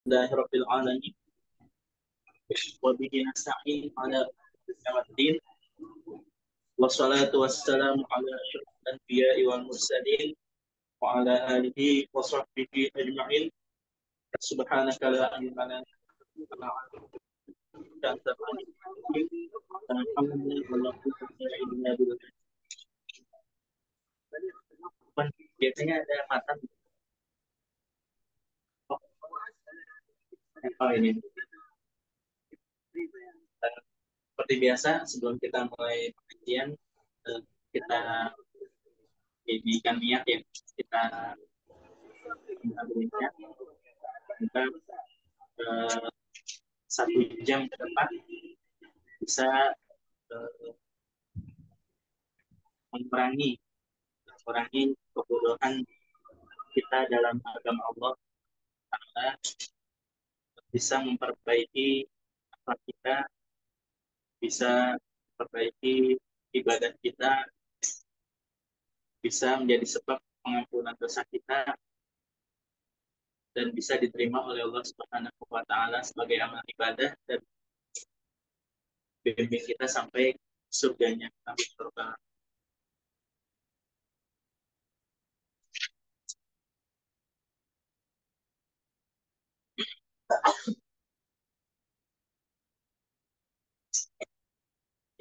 Alhamdulillahirabbil alamin wa bihi nasta'in ala umuri wassalatu wassalamu ala asyrofil anbiya'i wal mursalin wa ala alihi wa sahbihi ajma'in. Subhanaka la ilma lana illa ma 'allamtana innaka antal alimul hakim. Biasanya ada matan. Oh ini. Seperti biasa sebelum kita mulai pengajian, kita jadikan niat ya, kita ambilnya kita 1 jam ke depan bisa mengurangi kebodohan kita dalam agama Allah, karena bisa memperbaiki akhlak kita, bisa memperbaiki ibadah kita, bisa menjadi sebab pengampunan dosa kita, dan bisa diterima oleh Allah Subhanahu wa Ta'ala sebagai amal ibadah dan bimbing kita sampai surganya. Amin.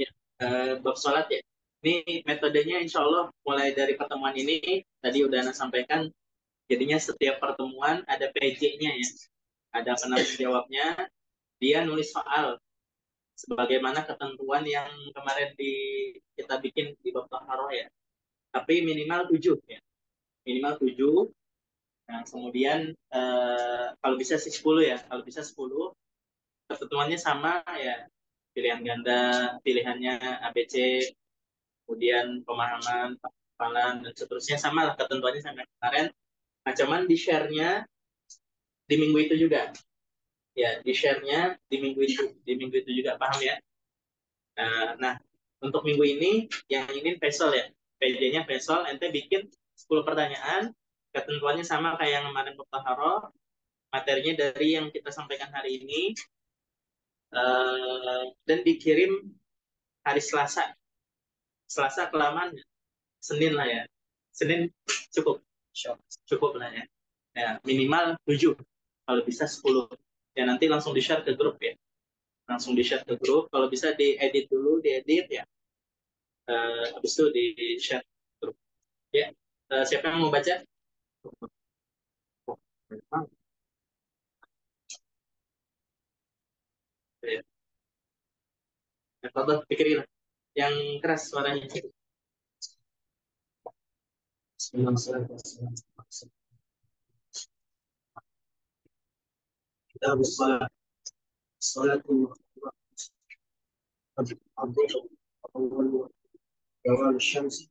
Ya, bab sholat ya. Ini metodenya insya Allah mulai dari pertemuan ini, tadi udah Ana sampaikan, jadinya setiap pertemuan ada PJ-nya ya. Ada penanggung jawabnya, dia nulis soal sebagaimana ketentuan yang kemarin kita bikin di bab Taharah ya. Tapi minimal 7 ya. Minimal 7. Nah, kemudian kalau bisa sih 10 ya. Kalau bisa 10, ketentuannya sama ya. Pilihan ganda, pilihannya ABC, kemudian pemahaman, hafalan, dan seterusnya sama lah ketentuannya sama kemarin. Nah, cuman di share-nya di minggu itu juga. Ya, di share-nya di minggu itu juga, paham ya? Nah, untuk minggu ini, yang ini Faisal ya. PJ-nya Faisal, ente bikin 10 pertanyaan, ketentuannya sama kayak yang kemarin Muftaharo, materinya dari yang kita sampaikan hari ini, dan dikirim hari Selasa. Selasa kelamaan, Senin lah ya. Senin cukup, cukup lah ya. Ya, minimal 7, kalau bisa 10. Ya, nanti langsung di-share ke grup ya. Langsung di-share ke grup, kalau bisa diedit dulu, diedit ya. Habis itu di-share ke grup. Ya, siapa yang mau baca? Ya, ya, pikirin yang keras suaranya. Kita harus sholat. Sholat زوال الشمس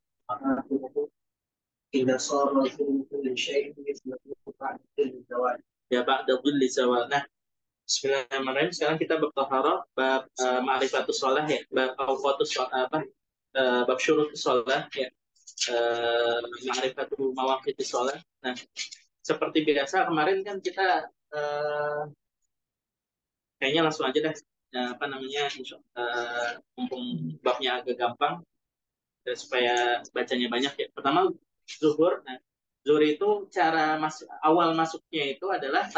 إذا صار في كل شيء مثل بعد الزوال. Ya ba'da dhilli zawal. Nah, Bismillahirrahmanirrahim. Sekarang kita bab taharah, bab ma'rifatus shalah ya, bab awqatus shalah bab syurutus shalah ya. Ma'rifatu mawaqitus shalah. Nah, seperti biasa kemarin kan kita kayaknya langsung aja deh, apa namanya, mumpung babnya agak gampang, supaya bacanya banyak ya. Pertama zuhur. Nah, zuhur itu cara awal masuknya itu adalah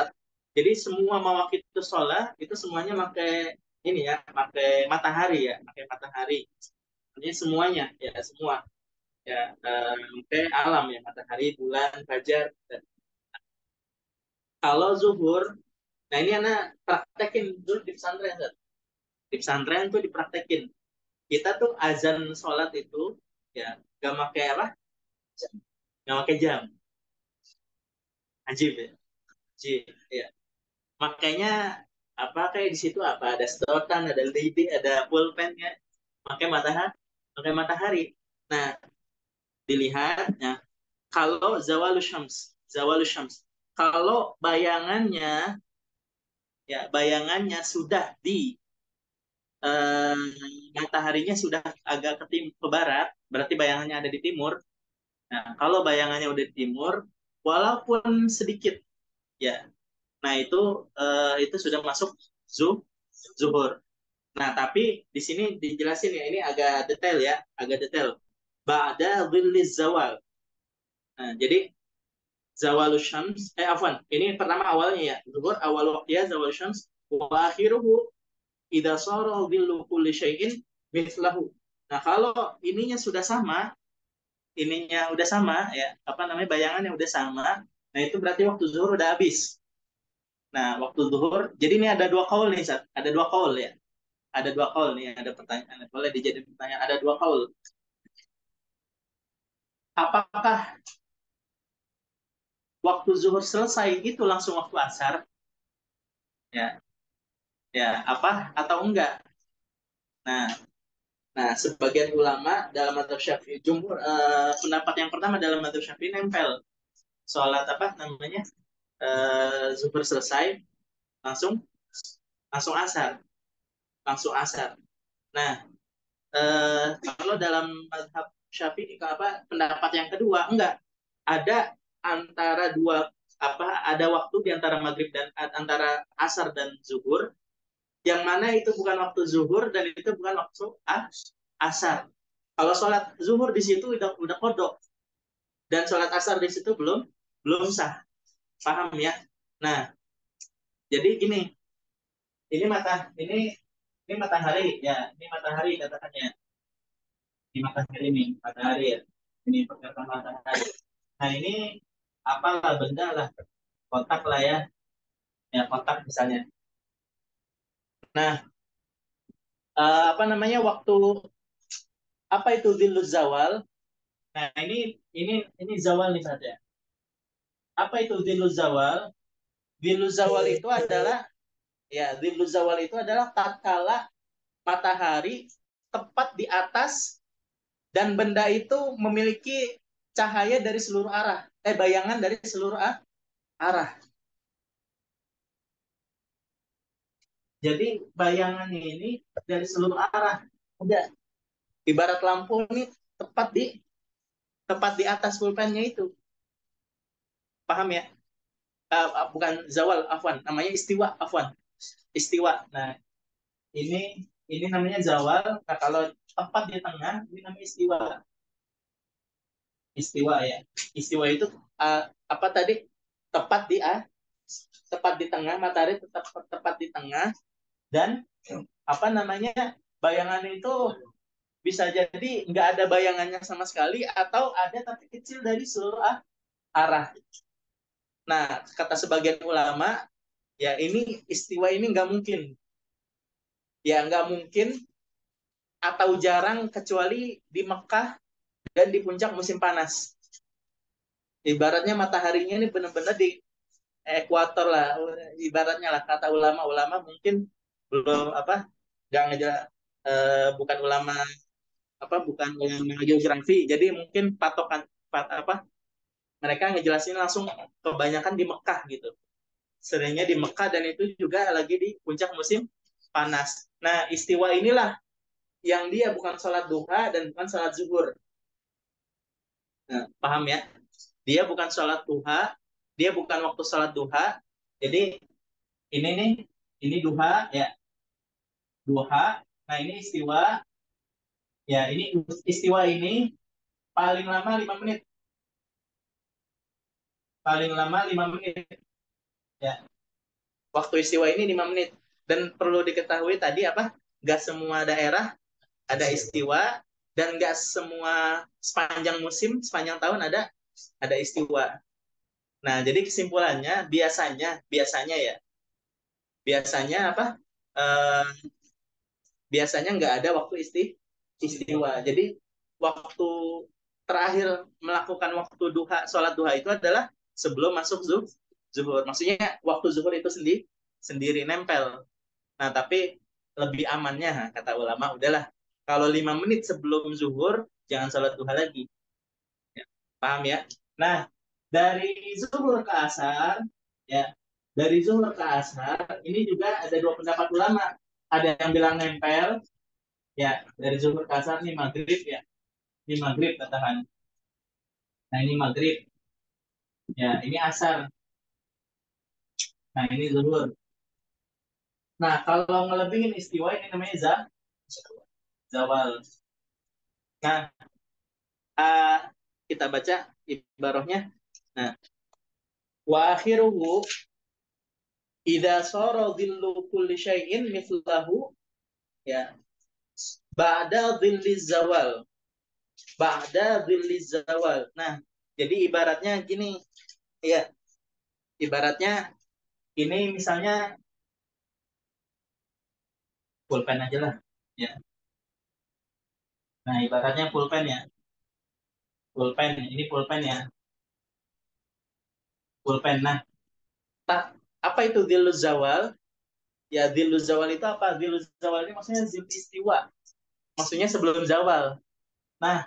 jadi semua mawaqit itu sholat itu semuanya pakai ini ya, pakai matahari ya, pakai matahari. Ini semuanya ya, semua ya, pakai alam ya, matahari, bulan, fajar. Kalau zuhur, nah ini anak praktekin dulu di pesantren kan. Di pesantren tuh dipraktekin. Kita tuh azan sholat itu ya gak pakai apa? Gak pakai jam. Ajib ya. Ajib ya. Makanya apa, kayak di situ apa, ada sedotan, ada lidi, ada pulpen ya. Pakai matahari. Nah, dilihat ya, kalau zawalus syams. Kalau bayangannya sudah di eh, mataharinya sudah agak ke barat, berarti bayangannya ada di timur. Nah, kalau bayangannya udah di timur, walaupun sedikit ya, Nah, itu sudah masuk zuhur. Nah, tapi di sini dijelasin ya, ini agak detail ya, agak detail. Ba'da dhilliz zawal. Nah, jadi zawalus syams, afwan, ini pertama awalnya ya, zuhur awal waktunya zawalus syams, wa akhiruhu idza sara dhillu kulli syai'in mithlahu. Nah, kalau ininya sudah sama, ininya udah sama ya, apa namanya, bayangannya udah sama, nah itu berarti waktu zuhur udah habis. Nah, waktu zuhur, jadi ini ada dua kaul nih, Sat. Ada dua kaul ya. Ada dua kaul nih, ada pertanyaan, boleh dijadikan pertanyaan. Ada dua kaul. Apakah waktu zuhur selesai itu langsung waktu asar? Ya, ya, apa atau enggak? Nah, nah, sebagian ulama dalam mazhab Syafi'i, pendapat yang pertama dalam mazhab Syafi'i nempel. Sholat apa namanya? Zuhur selesai langsung langsung asar, langsung asar. Nah, kalau dalam mazhab Syafi'i apa pendapat yang kedua enggak, ada antara dua, apa, ada waktu di antara maghrib dan antara asar dan zuhur, yang mana itu bukan waktu zuhur dan itu bukan waktu asar. Kalau sholat zuhur di situ udah kodok, dan sholat asar di situ belum belum sah, paham ya? Nah, jadi gini, ini matahari ya, ini matahari katakannya, ini matahari nih, matahari ya, ini pergerakan matahari. Nah, ini apalah benda lah, kotak lah ya, ya kotak misalnya. Nah, apa namanya, waktu apa itu ziluz zawal? Nah, ini zawal nih saja. Apa itu ziluz zawal? Ziluz zawal itu adalah, ya, ziluz zawal itu adalah tatkala matahari tepat di atas dan benda itu memiliki cahaya dari seluruh arah, bayangan dari seluruh arah. Jadi bayangannya ini dari seluruh arah. Udah, ibarat lampu ini tepat di tepat di atas pulpennya itu. Paham ya? Bukan zawal, afwan, namanya istiwa, afwan. Istiwa. Nah, ini namanya zawal. Nah, kalau tepat di tengah, ini namanya istiwa. Istiwa ya. Istiwa itu apa tadi? Tepat di tepat di tengah, matahari tetap tepat di tengah, dan apa namanya, bayangan itu bisa jadi nggak ada bayangannya sama sekali, atau ada tapi kecil dari seluruh arah. Nah, kata sebagian ulama, ya ini istiwa ini nggak mungkin, ya nggak mungkin atau jarang kecuali di Mekah dan di puncak musim panas. Ibaratnya mataharinya ini benar-benar di ekuator lah, ibaratnya lah, kata ulama-ulama mungkin belum apa, nggak ngejelas, bukan ulama, apa, bukan ulama geografi, jadi mungkin patokan apa, mereka ngejelasin langsung kebanyakan di Mekah gitu, seringnya di Mekah, dan itu juga lagi di puncak musim panas. Nah, istiwa inilah yang dia bukan sholat duha dan bukan sholat zuhur. Nah, paham ya? Dia bukan sholat duha, dia bukan waktu sholat duha. Jadi ini nih, ini duha ya, duha. Nah, ini istiwa ya, ini istiwa ini paling lama 5 menit, paling lama 5 menit ya. Waktu istiwa ini 5 menit. Dan perlu diketahui tadi apa? Gak semua daerah ada istiwa, dan gak semua sepanjang musim, sepanjang tahun ada istiwa. Nah, jadi kesimpulannya, biasanya ya, biasanya apa? Eh, biasanya nggak ada waktu istiwa. Jadi waktu terakhir melakukan waktu duha, sholat duha itu adalah sebelum masuk zuhur. Maksudnya waktu zuhur itu sendiri nempel. Nah, tapi lebih amannya, kata ulama, udahlah, kalau 5 menit sebelum zuhur jangan sholat duha lagi. Ya, paham ya? Nah, dari zuhur ke asar, ya, dari zuhur ke asar ini juga ada dua pendapat ulama. Ada yang bilang nempel, ya, dari zuhur ke asar, ini maghrib ya, ini maghrib katakan. Nah, ini maghrib, ya, ini asar. Nah, ini zuhur. Nah, kalau ngelebihin istiwa ini namanya zawal. Nah, uh, kita baca ibarahnya. Nah, wa akhiruhu idza sara dhillu kulli syai'in mithlahu, ya, ba'da dhilli zawal. Ba'da dhilli zawal. Nah, jadi ibaratnya gini, ya. Ibaratnya ini misalnya pulpen aja lah, ya. Nah, ibaratnya pulpen ya. Pulpen, ini pulpen ya. Pulpen. Nah, apa itu dhillu zawal? Ya, dhillu zawal itu apa? Dhillu zawal ini maksudnya zil istiwa. Maksudnya sebelum zawal. Nah,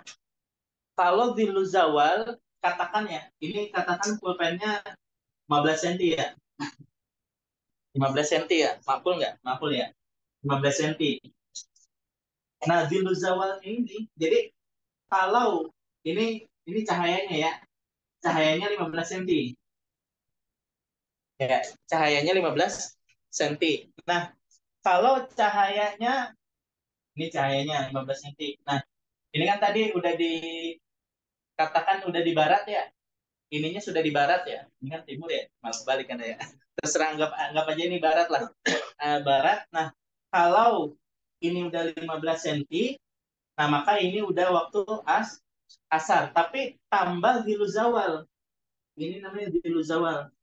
kalau dhillu zawal, katakan ya, ini katakan pulpennya 15 cm ya. 15 cm ya. Makul nggak? Makul ya. 15 cm. Nah, dhillu zawal ini, jadi kalau ini cahayanya ya. Cahayanya 15 cm. Ya, cahayanya 15 cm. Nah, kalau cahayanya, ini cahayanya 15 cm. Nah, ini kan tadi udah dikatakan udah di barat ya. Ininya sudah di barat ya. Ini kan timur ya. Malah balik kan ya. Terserah anggap aja ini barat lah. Barat. Nah, kalau ini udah 15 cm, nah maka ini udah waktu asar. Tapi tambah diluzawal. Ini namanya diluzawal.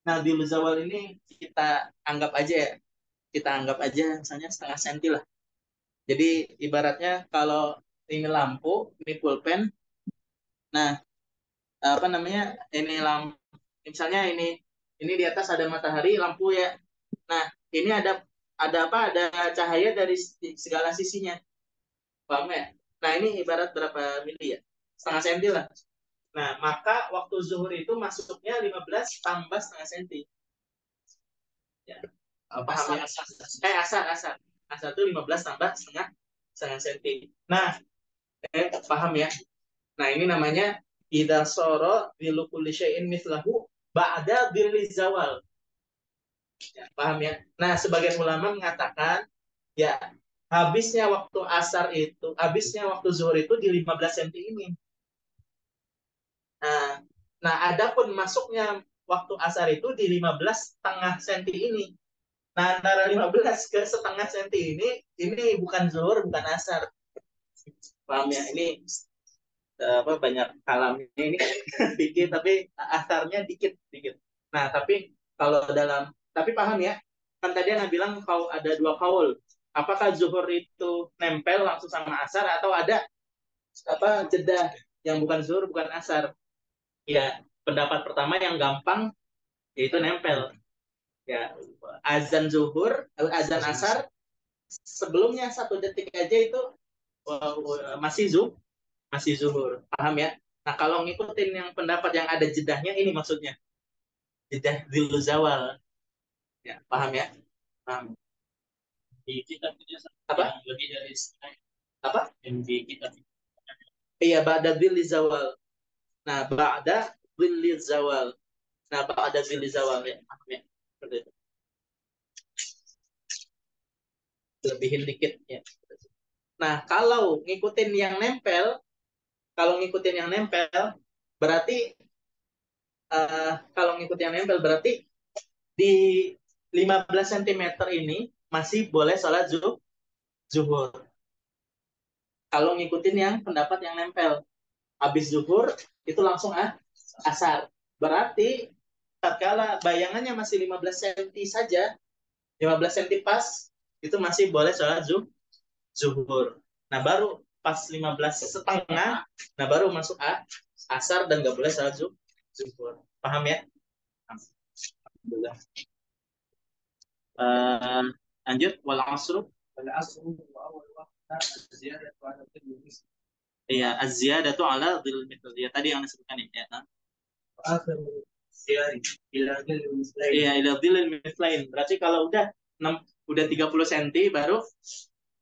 Nah, diluzawal ini kita anggap aja ya. Kita anggap aja misalnya setengah senti lah. Jadi ibaratnya kalau ini lampu, ini pulpen. Nah, apa namanya? Ini lampu, misalnya ini di atas ada matahari, lampu ya. Nah, ini ada apa? Ada cahaya dari segala sisinya. Paham ya? Nah, ini ibarat berapa mili ya? Setengah senti lah. Nah, maka waktu zuhur itu masuknya 15 tambah setengah senti. Ya. Paham ya? Asar. Asar itu 15 tambah setengah senti. Nah, paham ya? Nah, ini namanya idza sara bilu kulli syai'in mithlahu ba'da dhilli zawal. Ya, paham ya? Nah, sebagian ulama mengatakan ya habisnya waktu zuhur itu di 15 cm ini. Nah, adapun masuknya waktu asar itu di 15,5 cm ini. Nah, antara 15 ke setengah senti ini bukan zuhur, bukan asar. Paham ya? Ini apa banyak kalamnya ini dikit tapi asarnya dikit. Nah, tapi paham ya? Kan tadi Anda bilang kalau ada dua kaul. Apakah zuhur itu nempel langsung sama asar atau ada apa jeda yang bukan zuhur, bukan asar? Ya, pendapat pertama yang gampang yaitu nempel. Ya, azan asar sebelumnya 1 detik aja itu masih zuhur. Paham ya? Nah, kalau ngikutin yang pendapat yang ada jedahnya ini maksudnya jedah zillu zawal. Ya, paham ya? Paham. Di kitab itu apa? Lebih dari apa? Yang di kitab. Iya, ba'da zilli zawal. Nah, ba'da zilli zawal. Nah, ba'da zilli zawal ya. Paham ya? Seperti itu. Lebihin dikit ya. Nah, kalau ngikutin yang nempel berarti kalau ngikutin yang nempel berarti di 15 cm ini masih boleh sholat zuhur. Kalau ngikutin yang pendapat yang nempel. Habis zuhur, itu langsung asar. Berarti, tatkala bayangannya masih 15 cm saja, 15 cm pas, itu masih boleh sholat zuhur. Nah, baru pas 15,5, nah baru masuk asar dan nggak boleh sholat zuhur. Paham ya? Alhamdulillah. Lanjut, wal asru. Wal asru wa awal waqta ziyadatu ala kulli misl. Iya, az-ziyadatu ala dhil mithl. Ya, tadi yang disebutkan ya. Akhir ziyari ila dhil mithlain. Iya, ila dhil mithlain. Berarti kalau udah 30 cm baru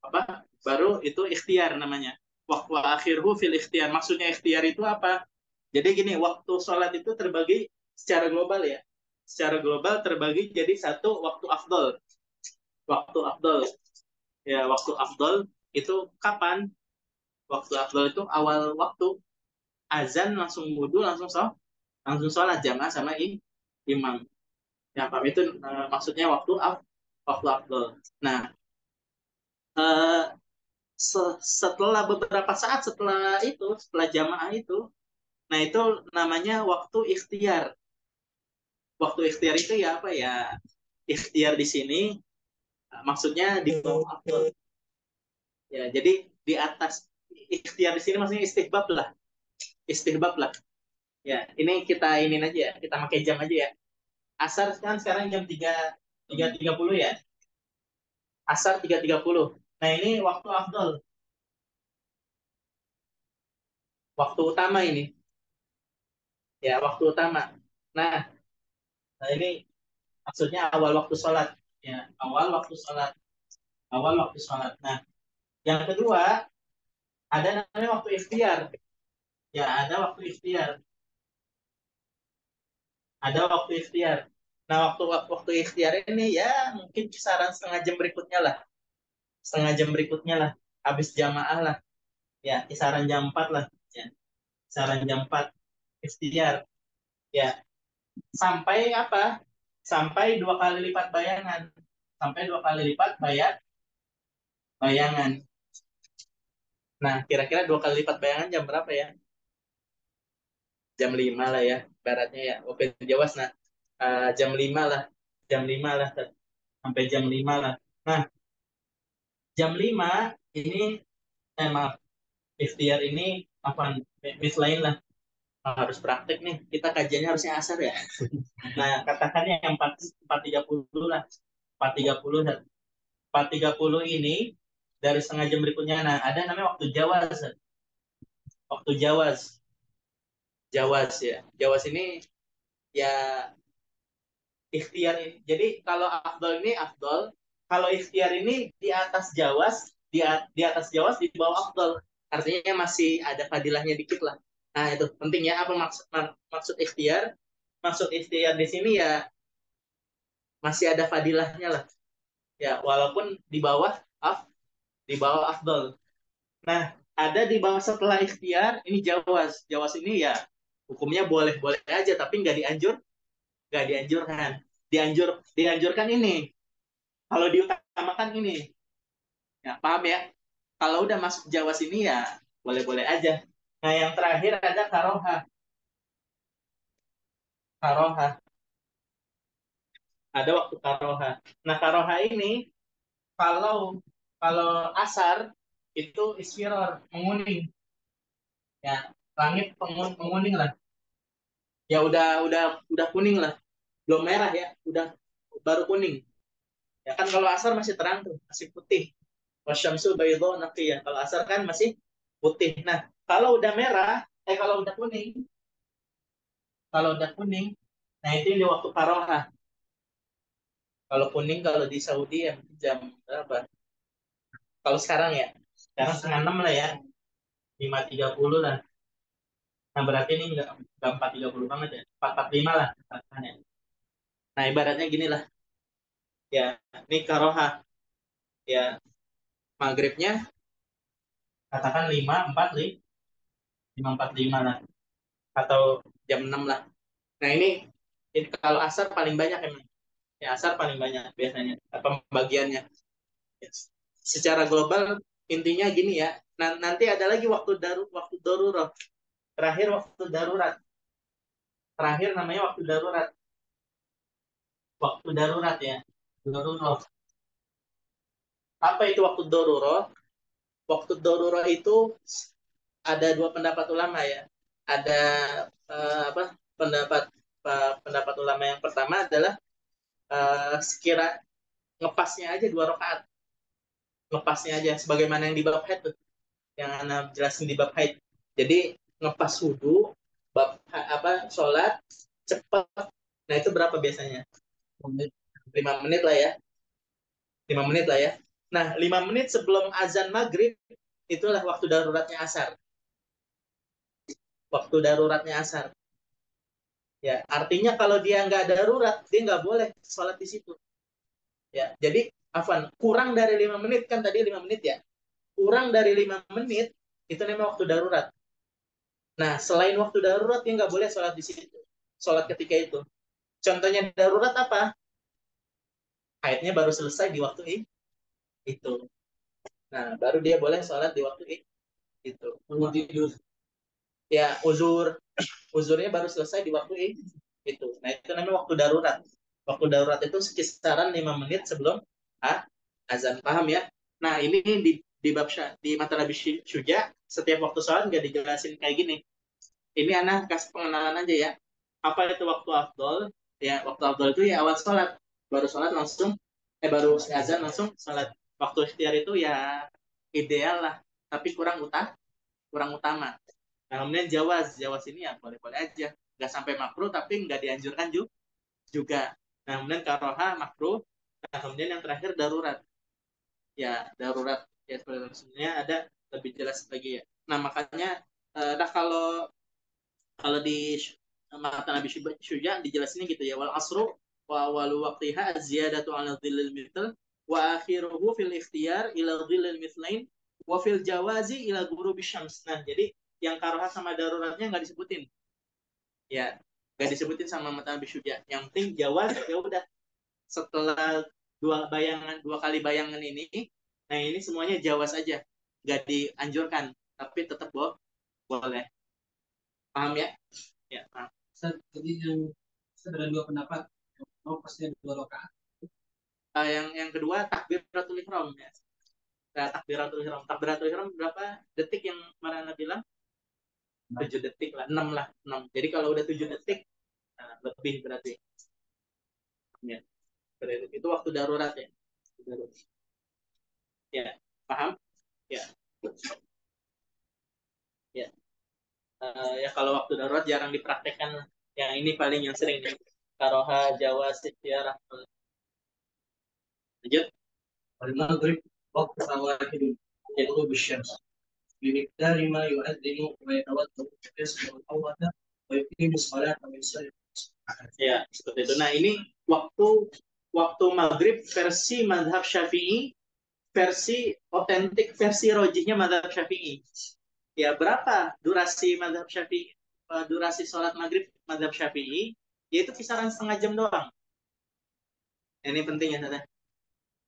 apa? Baru itu ikhtiar namanya. Wa akhirhu fil ikhtiar. Maksudnya ikhtiar itu apa? Jadi gini, waktu sholat itu terbagi secara global ya. secara global terbagi jadi satu waktu afdol. Waktu afdol. Ya, waktu afdol itu kapan? Waktu afdol itu awal waktu azan langsung wudhu langsung sholat jamaah sama imam. Ya, paham itu maksudnya waktu afdol. Nah, eh, setelah beberapa saat setelah jamaah itu, nah itu namanya waktu ikhtiar. Waktu ikhtiar itu ya apa ya? Ikhtiar di sini maksudnya di bawah afdol. Ya, jadi di atas ikhtiar di sini maksudnya istihbab lah. Istihbab lah. Ya, ini kita ini aja ya, kita pakai jam aja ya. Asar kan sekarang jam 3.30 ya. Asar 3.30. Nah, ini waktu afdol, waktu utama ini. Ya, waktu utama. Nah, ini maksudnya awal waktu sholat. Ya, awal waktu sholat. Awal waktu sholat. Nah, yang kedua, ada namanya waktu ikhtiar. Ya, ada waktu ikhtiar. Ada waktu ikhtiar. Nah, waktu ikhtiar ini ya mungkin kisaran setengah jam berikutnya lah. Setengah jam berikutnya lah. Habis jamaah lah. Ya, kisaran jam 4 lah. Ya, kisaran jam 4 ikhtiar. Ya, sampai apa? Sampai 2 kali lipat bayangan. Sampai 2 kali lipat bayangan. Nah, kira-kira 2 kali lipat bayangan jam berapa ya? Jam 5 lah ya, baratnya ya. Oke, Jawas, nah, jam 5 lah. Jam 5 lah, sampai jam 5 lah. Nah, jam 5 ini, maaf, ikhtiar ini, apa, miss lain lah. Harus praktek nih, kita kajiannya harusnya asar ya. Nah, katakannya yang 4.30 lah. 4.30 dan 4.30 ini dari setengah jam berikutnya. Nah, ada namanya waktu Jawas. Waktu Jawas. Jawas ya. Jawas ini ya ikhtiar ini. Jadi kalau afdol ini afdol, kalau ikhtiar ini di atas Jawas, di atas Jawas di bawah afdol. Artinya masih ada fadilahnya dikit lah. Nah, itu penting ya, apa maksud ikhtiar? Maksud ikhtiar di sini ya masih ada fadilahnya lah. Ya, walaupun di bawah afdol. Nah, ada di bawah setelah ikhtiar ini Jawas. Jawas ini ya hukumnya boleh-boleh aja tapi nggak dianjurkan. Dianjurkan ini. Kalau diutamakan ini. Ya, paham ya? Kalau udah masuk Jawa sini ya boleh-boleh aja. Nah, yang terakhir ada karoha. Karoha. Ada waktu karoha. Nah, karoha ini kalau kalau asar itu isfiror, menguning. Ya, langit menguning lah. Ya udah kuning lah. Belum merah ya, udah baru kuning. Ya kan kalau asar masih terang tuh, masih putih. Wasyamsu baydo naqiyah. Kalau asar kan masih putih. Nah, kalau udah merah, kalau udah kuning, nah itu di waktu karohah. Kalau kuning kalau di Saudi ya jam berapa? Kalau sekarang ya, sekarang setengah 6 lah ya, 5.30 lah. Nah berarti ini nggak 4.30 banget ya, 4.45 lah. Katakannya. Nah ibaratnya gini lah, ya ini karohah, ya maghribnya katakan 5.45 lah, atau jam 6 lah. Nah ini kalau asar paling banyak emang. Ya, asar paling banyak biasanya pembagiannya. Yes. Secara global intinya gini ya. Nanti ada lagi waktu darurat. Terakhir waktu darurat. Terakhir namanya waktu darurat. Waktu darurat ya. Darurat. Apa itu waktu darurat? Waktu darurat itu ada dua pendapat ulama ya. Ada apa? Pendapat pendapat ulama yang pertama adalah sekira ngepasnya aja 2 rakaat. Ngepasnya aja sebagaimana yang di bab haid tuh. Yang Anda jelasin di bab haid. Jadi ngepas wudhu, apa sholat cepat. Nah itu berapa biasanya? 5 menit lah ya. 5 menit lah ya. Nah 5 menit sebelum azan maghrib itulah waktu daruratnya asar. Waktu daruratnya asar. Ya, artinya kalau dia nggak darurat, dia nggak boleh sholat di situ. Ya, jadi Afan, kurang dari 5 menit kan tadi 5 menit ya. Kurang dari 5 menit itu namanya waktu darurat. Nah, selain waktu darurat dia nggak boleh sholat di situ. Sholat ketika itu. Contohnya darurat apa? Haidnya baru selesai di waktu itu. Nah, baru dia boleh sholat di waktu itu. Tidur. Ya, uzurnya baru selesai di waktu itu. Nah, itu namanya waktu darurat. Waktu darurat itu sekisaran 5 menit sebelum azan. Paham ya? Nah, ini di bab di mata Nabi Syuja, setiap waktu sholat nggak dijelasin kayak gini. Ini anak kasih pengenalan aja ya. Apa itu waktu afdol? Ya, waktu afdol itu ya awal sholat. Baru sholat langsung, baru azan langsung sholat. Waktu ikhtiar itu ya ideal lah, tapi kurang utama. Nah, kemudian Jawas ini ya boleh-boleh aja. Nggak sampai makruh, tapi nggak dianjurkan juga. Nah, kemudian karoha makruh. Nah, kemudian yang terakhir darurat. Ya, darurat. Ya, sebenarnya ada lebih jelas lagi ya. Nah, makanya, nah kalau di mata Nabi Syuja dijelasinnya gitu ya. Wal asru wa walu waqtiha ziyadatu ala dhillil mithl wa akhiruhu fil ikhtiyar ila dhillil mithlain wa fil jawazi ila ghurubi syams. Nah, jadi yang karoha sama daruratnya nggak disebutin. Ya, nggak disebutin sama mata Nabi Syuja. Yang penting jawaz ya udah setelah dua kali bayangan ini, nah ini semuanya jawaz aja, nggak dianjurkan, tapi tetap boleh. Paham ya? Ya, paham. Jadi yang ada dua pendapat. Mau pasti dua rakaat. Yang kedua takbiratul ihram ya. Nah, takbiratul ihram berapa detik yang Marana bilang? 7 detik lah, 6 lah, 6. Jadi kalau udah 7 detik, nah, lebih berarti. Ya, itu waktu darurat ya. Darurat. Ya, paham? Ya, ya. Ya kalau waktu darurat jarang dipraktekkan. Yang ini paling yang sering nih. Karoha, Jawa, Ikhtiar. Lanjut. المغرب وقت واحد غروب الشمس بمقدار ما يؤذن ويتوضا ويغسل الأول ويقيم الصلاة ويصلي. Ya, seperti itu. Nah, ini waktu waktu maghrib versi madhab Syafi'i, versi otentik, versi rojihnya madhab Syafi'i. Ya, berapa durasi madhab Syafi'i? Durasi sholat maghrib madhab Syafi'i, yaitu kisaran setengah jam doang. Ini penting ya, Tata.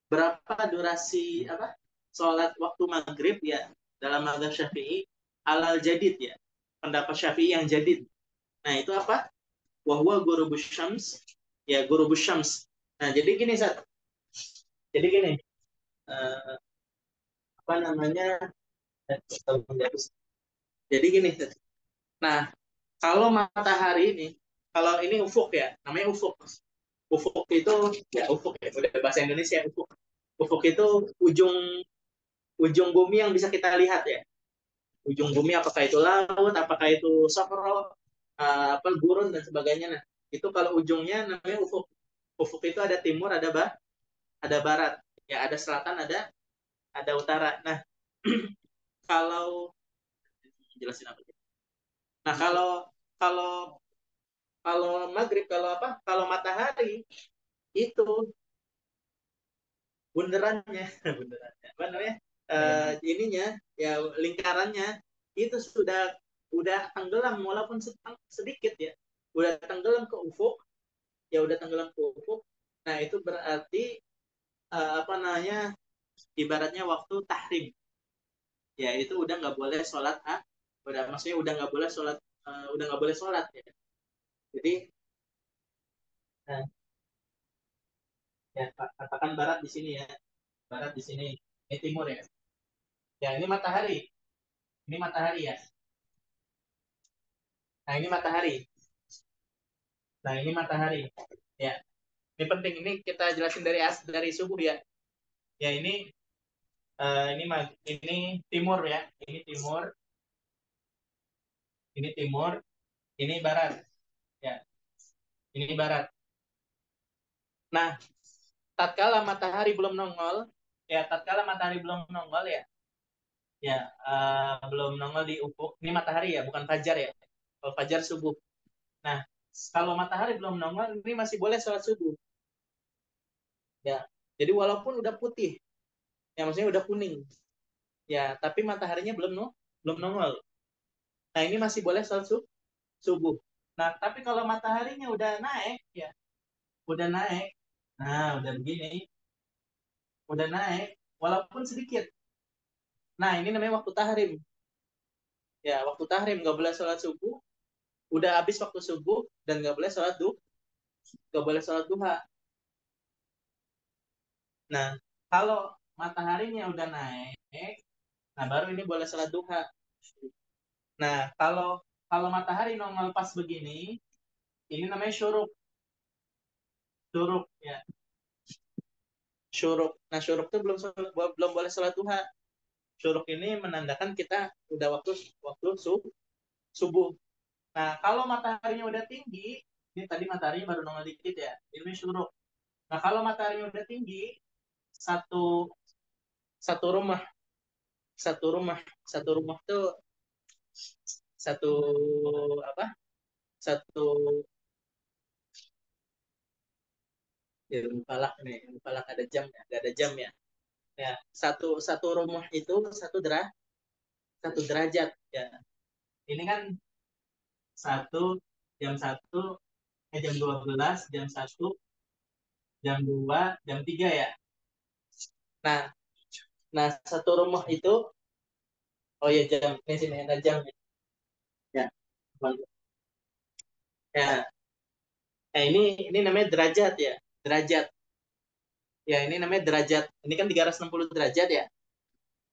Berapa durasi apa sholat waktu maghrib ya dalam mazhab Syafi'i alal jadid ya, pendapat Syafi'i yang jadid. Nah itu apa? Wahwa gurubus syams, ya gurubus syams. Nah jadi gini Sat, jadi gini, uh, apa namanya, jadi gini Sat. Nah kalau matahari ini, kalau ini ufuk ya, namanya ufuk. Ufuk itu ya ufuk ya, udah bahasa Indonesia ufuk. Ufuk itu ujung ujung bumi yang bisa kita lihat ya. Ujung bumi apakah itu laut, apakah itu sofro, apa gurun dan sebagainya. Nah, itu kalau ujungnya namanya ufuk. Ufuk itu ada timur, ada barat, ya ada selatan, ada utara. Nah, kalau jelasin apa? Nah, kalau kalau maghrib, kalau apa? Kalau matahari itu bunderannya, bunderannya, apa namanya? Ininya, ya lingkarannya itu udah tenggelam walaupun sedikit ya, udah tenggelam ke ufuk, ya udah tenggelam ke ufuk. Nah itu berarti apa namanya? Ibaratnya waktu tahrim, ya itu udah nggak boleh sholat udah maksudnya udah nggak boleh sholat, udah nggak boleh sholat ya. Jadi nah, ya katakan barat di sini ya, barat di sini, ini timur ya. Ya ini matahari ya. Nah ini matahari. Nah ini matahari. Ya, ini penting. Ini kita jelasin dari subuh ya. Ya ini timur ya. Ini timur, ini barat. Ya, ini barat. Nah, tatkala matahari belum nongol ya. Ya, belum nongol di ufuk. Ini matahari ya, bukan fajar ya. Kalau fajar subuh. Nah, kalau matahari belum nongol, ini masih boleh sholat subuh. Ya, jadi walaupun udah putih, ya maksudnya udah kuning, ya tapi mataharinya belum nongol. Nah ini masih boleh sholat subuh. Nah tapi kalau mataharinya udah naik, ya udah naik, nah udah begini, udah naik, walaupun sedikit. Nah ini namanya waktu tahrim. Ya waktu tahrim nggak boleh sholat subuh, udah habis waktu subuh dan nggak boleh sholat duha. Nah kalau mataharinya udah naik, nah baru ini boleh sholat duha. Nah kalau kalau matahari nongol pas begini, ini namanya syuruk. Syuruk ya, syuruk. Nah syuruk itu belum boleh sholat duha. Syuruk ini menandakan kita udah waktu waktu subuh. Nah kalau mataharinya udah tinggi, ini tadi mataharinya baru nongol dikit ya, ini syuruk. Nah kalau mataharinya udah tinggi, satu satu rumah satu rumah satu rumah tuh satu apa satu ya falak nih, falak ada jam ya, nggak ada jam ya. Ya satu satu rumah itu satu derajat ya. Ini kan satu jam 1, jam 12, jam 1, jam 2, jam 3 ya. Nah, nah satu rumah itu, oh ya jam, ini sini ada jam ya. Ya, ya. Nah, ini namanya derajat ya. Derajat. Ya, ini namanya derajat. Ini kan 360 derajat ya.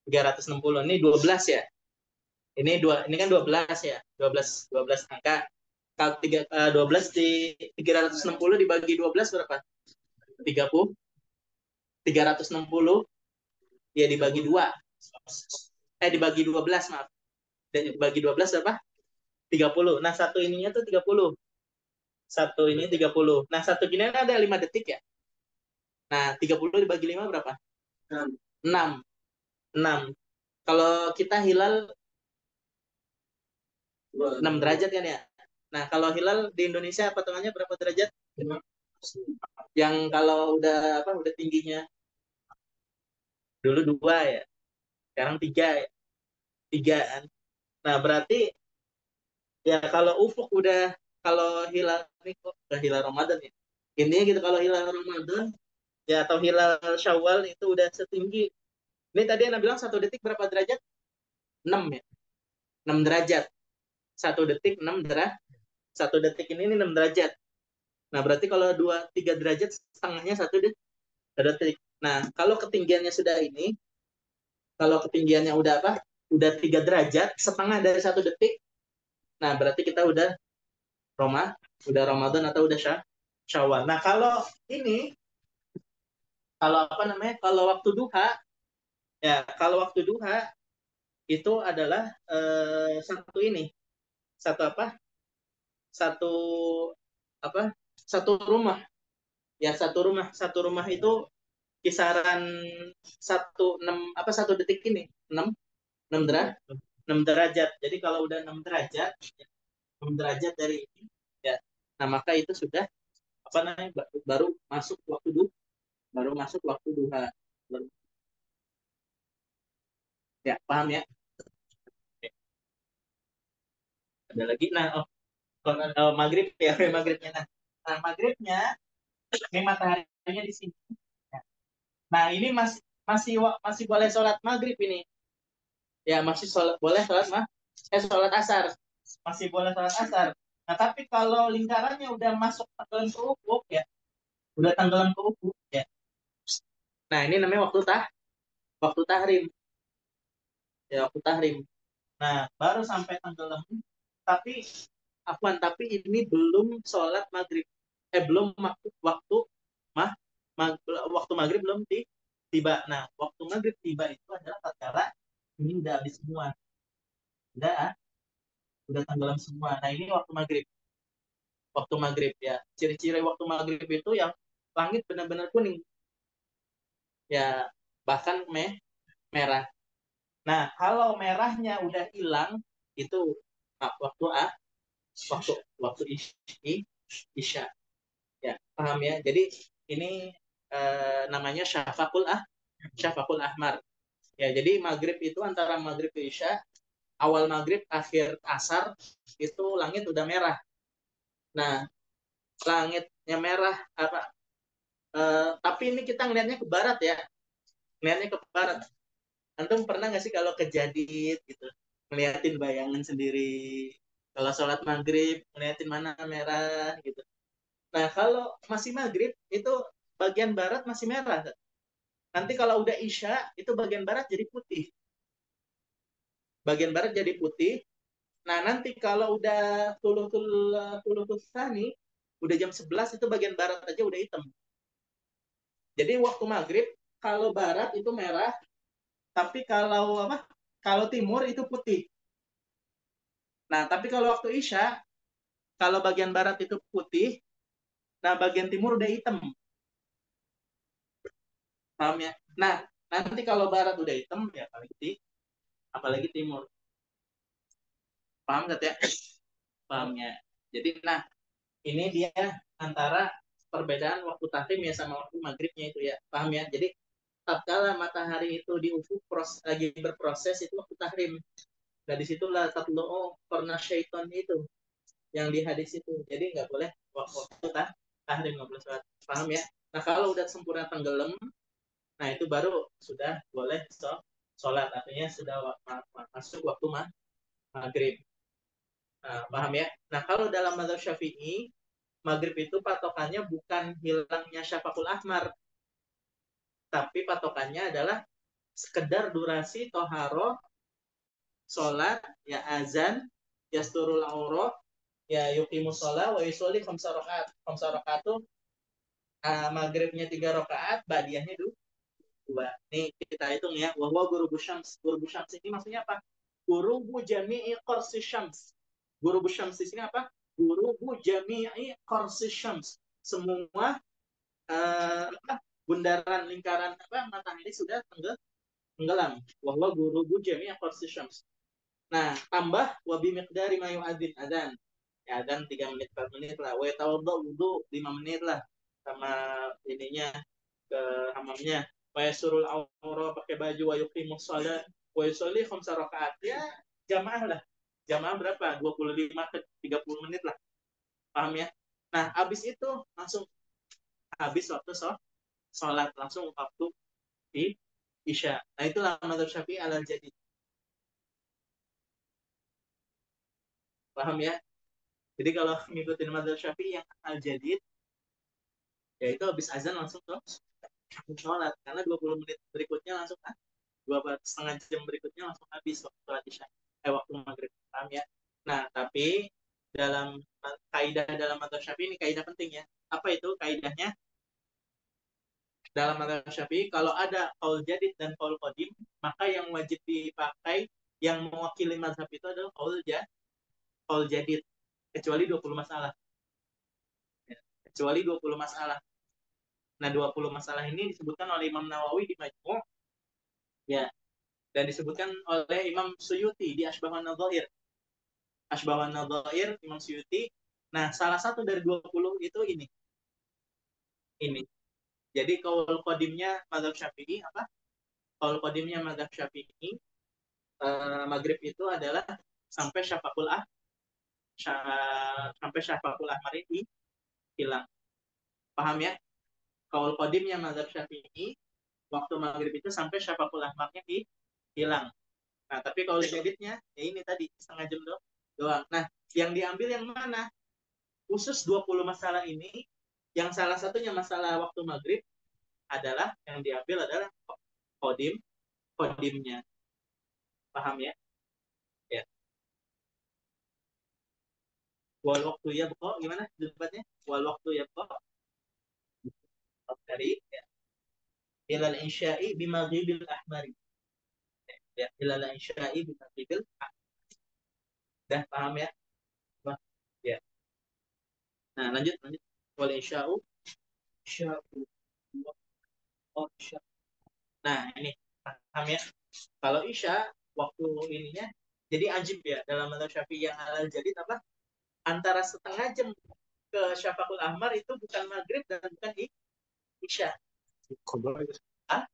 360 ini 12 ya. Ini kan 12 ya. 12 angka. Kalau 12 di 360 dibagi 12 berapa? 30. 360 ya dibagi 2. Dibagi 12 maaf. Dibagi 12 berapa? 30. Nah, satu ininya tuh 30. Satu ini 30. Nah, satu gini ada 5 detik ya. Nah, 30 dibagi 5 berapa? 6. 6. Kalau kita hilal 6 derajat kan ya. Nah, kalau hilal di Indonesia patungannya berapa derajat? Yang kalau udah tingginya dulu 2 ya. Sekarang 3 ya. 3 kan. Nah, berarti ya kalau ufuk kalau hilal ini kok udah hilal Ramadan ya. Intinya gitu kalau hilal Ramadan ya atau hilal Syawal itu udah setinggi. Ini tadi Anda bilang 1 detik berapa derajat? 6 ya. 6 derajat. 1 detik 6 derajat. 1 detik ini 6 derajat. Nah, berarti kalau 2 3 derajat setengahnya 1 detik. Nah, kalau ketinggiannya sudah ini, kalau ketinggiannya udah apa? Udah 3 derajat, setengah dari 1 detik. Nah, berarti kita udah Ramadan atau udah Syawal. Nah, kalau apa namanya? Kalau waktu duha, ya kalau waktu duha itu adalah satu ini, satu apa? Satu apa? Satu rumah. Ya, satu rumah itu kisaran 1 detik ini 6 derajat. Jadi kalau udah 6 derajat dari ini ya, nah maka itu sudah apa namanya baru masuk waktu duha. Ya paham ya. Ada lagi. Nah, maghrib ya. Maghribnya, maghribnya ini mataharinya di sini. Nah ini masih masih boleh sholat maghrib ini. Ya masih boleh sholat asar, masih boleh sholat asar. Nah tapi kalau lingkarannya udah masuk tenggelam ke ufuk ya, udah tenggelam ke ufuk ya. Nah ini namanya waktu tahrim ya, waktu tahrim. Nah baru sampai tenggelam, tapi tapi ini belum sholat maghrib, belum waktu mah waktu maghrib belum tiba. Nah waktu maghrib tiba itu adalah tatkala ini udah habis semua, udah udah tenggelam semua. Nah ini waktu maghrib ya. Ciri-ciri waktu maghrib itu yang langit benar-benar kuning, ya bahkan merah. Nah kalau merahnya udah hilang itu waktu waktu waktu isyi isya. Ya, paham ya? Jadi ini namanya syafaqul ahmar. Ya, jadi maghrib itu antara maghrib ke isya, awal maghrib, akhir asar itu langit udah merah. Nah, langitnya merah apa? Tapi ini kita ngelihatnya ke barat ya, ngelihatnya ke barat. Antum pernah nggak sih kalau kejadian gitu, ngeliatin bayangan sendiri, kalau sholat maghrib ngeliatin mana merah gitu. Nah, kalau masih maghrib itu bagian barat masih merah. Nanti kalau udah isya itu bagian barat jadi putih. Bagian barat jadi putih. Nah, nanti kalau udah tulutul tsani, udah jam 11 itu bagian barat aja udah hitam. Jadi waktu maghrib kalau barat itu merah, tapi kalau apa? Kalau timur itu putih. Nah, tapi kalau waktu isya, kalau bagian barat itu putih, nah bagian timur udah hitam. Paham ya? Nah, nanti kalau barat udah hitam, ya apalagi timur. Paham nggak ya? Pahamnya. Jadi, nah, ini dia antara perbedaan waktu tahrim ya sama waktu maghribnya itu ya. Paham ya? Jadi, tatkala matahari itu di ufuk lagi berproses itu waktu tahrim. Nah, disitulah tatlu'u pernah syaitan itu yang di hadis itu. Jadi nggak boleh waktu tahrim, nggak boleh sholat. Paham ya? Nah, kalau udah sempurna tenggelam, nah itu baru sudah boleh sholat. Artinya sudah masuk waktu maghrib. Nah, paham ya? Nah, kalau dalam mazhab Syafi'i, maghrib itu patokannya bukan hilangnya syafaqul ahmar, tapi patokannya adalah sekedar durasi toharoh, sholat, ya azan, yasturul aurah, ya yuqimus sholat, wa yusolli khamsa rakaat. Khamsa rakaat itu maghribnya 3 rakaat, badiahnya dua. Nih kita hitung ya. Wahwa guru busyams. Guru busyams ini maksudnya apa? Guru bu jami'i qarsi syams. Guru busyams di sini apa? Guru bu jami'i qarsi syams. Semua bundaran lingkaran matahari sudah tenggelam. Wahwa guru bu jami'i qarsi syams. Nah, tambah wabi miqdari mayu adin adan. Ya, adan 3 menit 4 menit lah. Wa tawaddu wudu 5 menit lah. Sama ininya ke hamamnya. Wa yasurul aura pakai baju wa yuqimus shalah wa yusolli khamsa rakaat. Ya, jamaah lah. Jamaah berapa? 25 ke 30 menit lah. Paham ya? Nah, habis itu langsung habis waktu sholat langsung waktu di isya. Nah, itulah mazhab Syafi'i alal jadi. Paham ya? Jadi kalau ngikutin mazhab Syafi'i yang al jadid, ya itu habis azan langsung tuh sholat karena 20 menit berikutnya langsung 2,5 jam berikutnya langsung habis waktu sholat isya waktu maghrib. Paham ya? Nah, tapi dalam kaidah dalam mazhab Syafi'i ini kaidah penting ya. Apa itu kaidahnya? Dalam mazhab Syafi'i kalau ada qaul jadid dan qaul qadim, maka yang wajib dipakai yang mewakili mazhab itu adalah qaul jadid kecuali 20 masalah. Kecuali 20 masalah. Nah, 20 masalah ini disebutkan oleh Imam Nawawi di Majmu', ya, dan disebutkan oleh Imam Suyuti di Asbahun Nadhair. Asbahun Nadhair Imam Suyuti. Nah, salah satu dari 20 itu ini. Ini. Jadi kaul qadimnya mazhab Syafi'i apa? Kaul qadimnya mazhab Syafi'i maghrib itu adalah sampai syafaqul ahmar ini hilang. Paham ya? Kaul qadimnya mazhab Syafi'i waktu maghrib itu sampai syafaqul ahmarnya hilang. Nah, tapi kalau jadidnya, ya ini tadi, setengah jam doang. Nah, yang diambil yang mana? Khusus 20 masalah ini, yang salah satunya masalah waktu maghrib adalah, yang diambil adalah kodimnya. Paham ya? Ya. Wal waktu ya pokok, gimana debatnya? Wal waktu ya pokok. Dari ya. Ilal insya'i bimaghibil ahmari. Ya, ilal insya'i bimaghibil ahmari. Dah paham ya? Bah. Ya. Nah, lanjut. Wal insya'u sya'u. Oh, sya'u. Nah, ini paham ya. Kalau isya waktu ininya jadi ajib ya dalam mazhab Syafi'i yang halal jadi apa? Antara setengah jam ke syafaqul ahmar itu bukan maghrib dan bukan isya. Ah?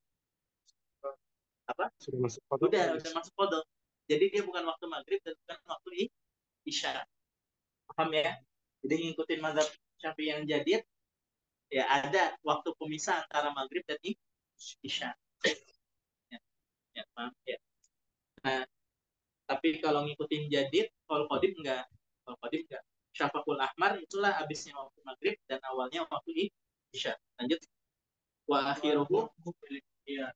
Apa? Sudah masuk kodok. Udah masuk kodok. Jadi dia bukan waktu maghrib dan bukan waktu isya. Paham ya? Jadi ngikutin mazhab Syafi'i yang jadid, ya ada waktu pemisah antara maghrib dan isya. Ya, paham ya. Nah, tapi kalau ngikutin jadid, kalau qadim enggak. Kalau qadim enggak. Syafaqul ahmar itulah habisnya waktu maghrib dan awalnya waktu isya. Lanjut. Wa akhiruhu ya.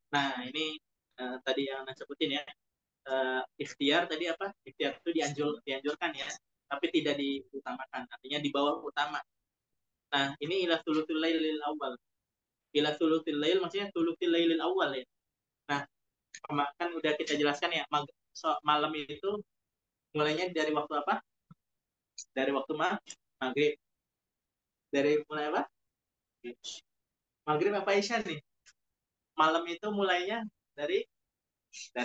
Nah, ini tadi yang saya sebutin ya. Ikhtiar tadi apa? Ikhtiar itu dianjurkan ya, tapi tidak diutamakan. Artinya di bawah utama. Nah, ini ila thuluthil lailil awal. Ila thuluthil lail maksudnya thuluthil lailil awal ya. Nah, kan udah kita jelaskan ya, malam itu mulainya dari waktu apa? Dari waktu maghrib. Dari mulai apa? Maghrib apa isya nih? Malam itu mulainya dari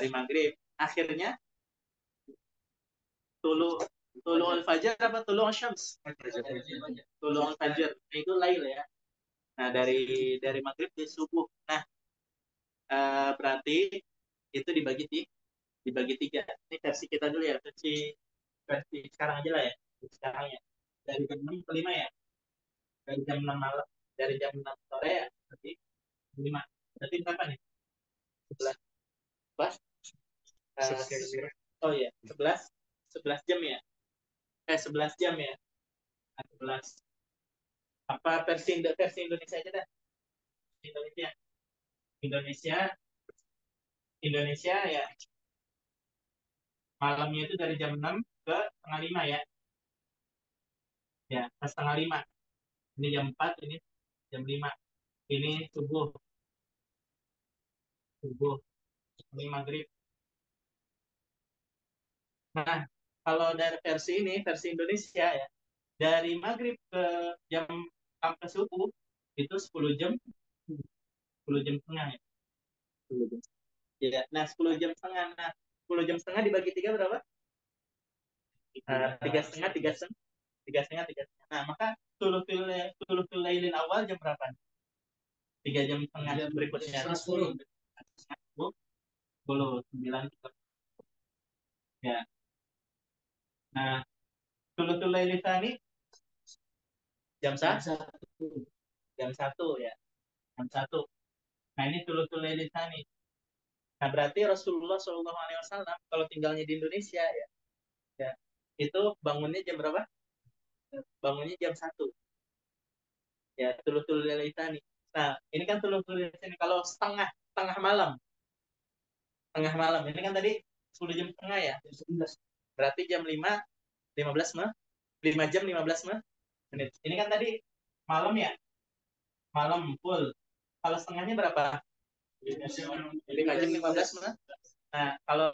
maghrib. Akhirnya tulu tulu al fajar apa tulu syams? Tulu al fajar. Nah, itu lail ya. Nah, dari maghrib ke subuh. Nah, berarti itu dibagi tiga. Ini versi kita dulu ya, versi sekarang aja lah ya. Sekarang ya. Dari jam 6 ke 5 ya. Dari jam 6 malam, dari jam 6 sore ya, berarti 5. Berarti berapa nih? 11. 11? Oh iya, 11 jam ya. 11 jam ya. 11. Apa versi Indonesia aja dah. Indonesia. Indonesia Indonesia ya. Malamnya itu dari jam 6 ke setengah 5 ya. Ya, ke setengah 5. Ini jam 4, ini jam 5. Ini subuh. Subuh. Ini maghrib. Nah, kalau dari versi Indonesia ya, dari maghrib ke jam sampai subuh itu 10 jam, 10 jam setengah ya. 10 jam. Ya, nah 10 jam setengah. Nah, 10 jam setengah dibagi 3 berapa? 3,5, 3,5, 3,5, 3,5. Nah, maka sulutul lailin awal jam berapa? 3 jam setengah berikutnya. 10, 9, ya. Nah, sulutul lailin tani jam 1. Jam 1 ya. Jam 1. Nah, ini sulutul lailin tani. Nah, berarti Rasulullah SAW kalau tinggalnya di Indonesia ya, itu bangunnya jam berapa? Bangunnya jam 1. Ya, sulutul lailin tani. Nah, ini kan sulutul lailin tani kalau tengah malam. Tengah malam. Ini kan tadi 10 jam setengah ya. Berarti jam 5 15 5 jam 15 menit. Ini kan tadi malam ya. Malam full. Kalau setengahnya berapa? 5 jam 15 menit. Nah, kalau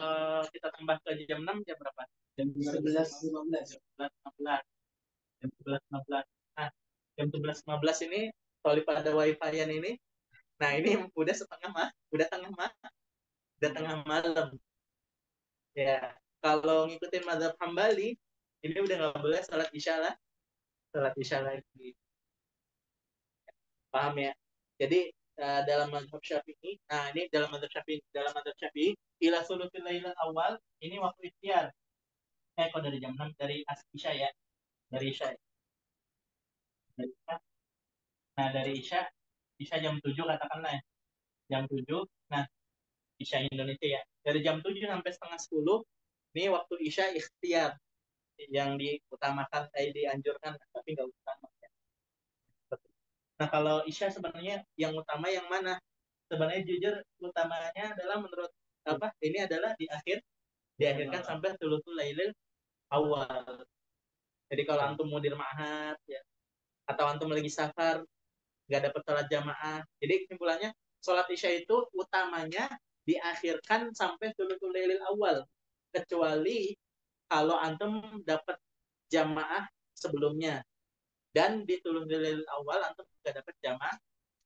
kita tambah ke jam 6 jam berapa? Jam 11.15. Jam 11.15. Nah, jam 11.15 ini kalau pada wifi-an ini, nah ini udah tengah malam. Ya, kalau ngikutin mazhab Hambali, ini udah nggak boleh salat isya lagi. Paham ya? Jadi dalam mazhab Syafi'i, nah ini dalam mazhab Syafi'i, ila sulutul lailal awal, ini waktu ikhtiar. Kok dari jam 6 dari isya ya. Dari isya. Dari isya. Nah, dari isya jam 7 katakanlah ya. Jam 7. Nah, isya Indonesia ya. Dari jam 7 sampai setengah 10, ini waktu isya ikhtiar yang diutamakan, dianjurkan, tapi nggak utama. Nah, kalau isya sebenarnya yang utama yang mana? Sebenarnya jujur utamanya adalah menurut apa? Ini adalah diakhirkan sampai thuluthul lailil awal. Jadi kalau antum mudir ma'had ya, atau antum lagi safar nggak dapat sholat jamaah. Jadi kesimpulannya sholat isya itu utamanya diakhirkan sampai thuluthul lailil awal. Kecuali kalau antum dapat jamaah sebelumnya dan di thuluthul lailil awal antum nggak dapat